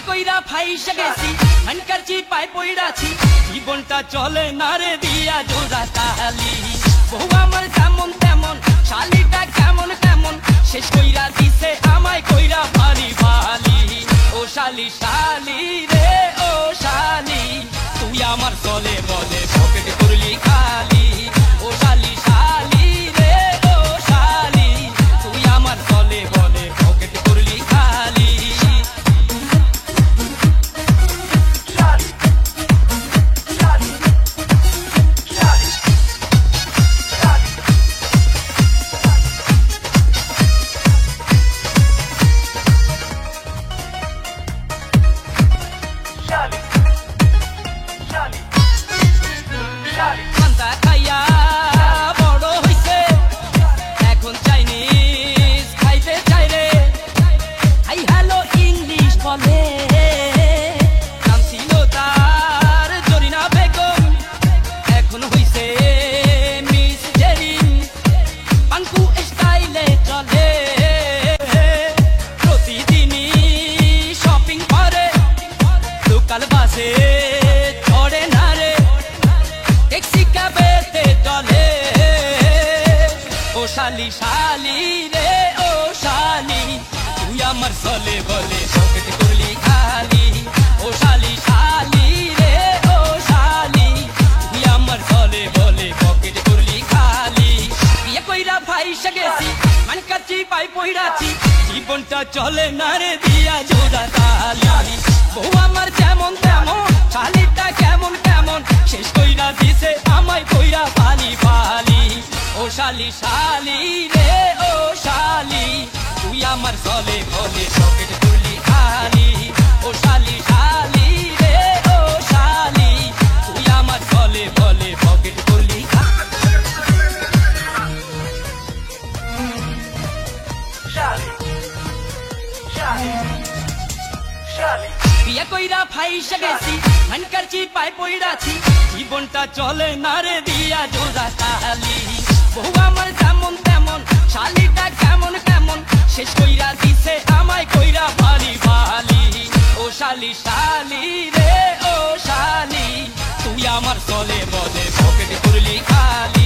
কইরা ফাইসা গেছি হানকারছি পাই পইড়াছি জীবনটা চলে না রে দিয়া জোড়া তালি বউ আমার যেমন তেমন শালিটা কেমন কেমন শেষ কইরা দিছে আমায় কইরা ভালি ভালি ও শালি শালি রে ও শালি তুই আমার চলে বলে পকেট করলি খালি ও শালি শালি রে ও শালি তুই আমার চলে বলে পকেট করলি খালি পান্তা খাইয়া বড় হইছে এখন চাইনিজ খাইতে চাই রে হাই হ্যালো ইংলিশ বলে নাম ছিল তার জরিনা বেগম এখন হইছে মিস জেরিন পাঙ্কু স্টাইলে চলে প্রতিদিনই শপিং করে লোকাল বাসে চড়ে না রে ট্যাক্সি ক্যাবেতে চলে ও শালি শালি রে ও শালি তুই আমার চলে বলে পকেট করলি খালি ও শালি শালি রে ও শালি তুই আমার চলে বলে পকেট করলি খালি বিয়ে কইরা ফাইসা গেছি মানকাচ্ছি পাই পইড়াছি জীবনটা চলে না রে দিয়া জোড়া তালি বউ আমার যেমন তেমন শালিটা কেমন কেমন শেষ কইরা দিছে আমায় কইরা পালি পালি ও শালি শালি রে ও শালি তুই আমার চলে বলে পকেট করলি খালি ও শালি শালি রে ও শালি তুই আমার চলে বলে পকেট করলি বিয়ে কইরা ফাইসা গেছি হানকারছি পাই পইড়াছি জীবনটা চলে না রে দিয়া জোড়া তালি বউ আমার যেমন তেমন শালিটা কেমন কেমন শেষ কইরা দিছে আমায় কইরা ভালি ভালি ও শালি শালি রে ও শালি তুই আমার চলে বলে পকেট করলি খালি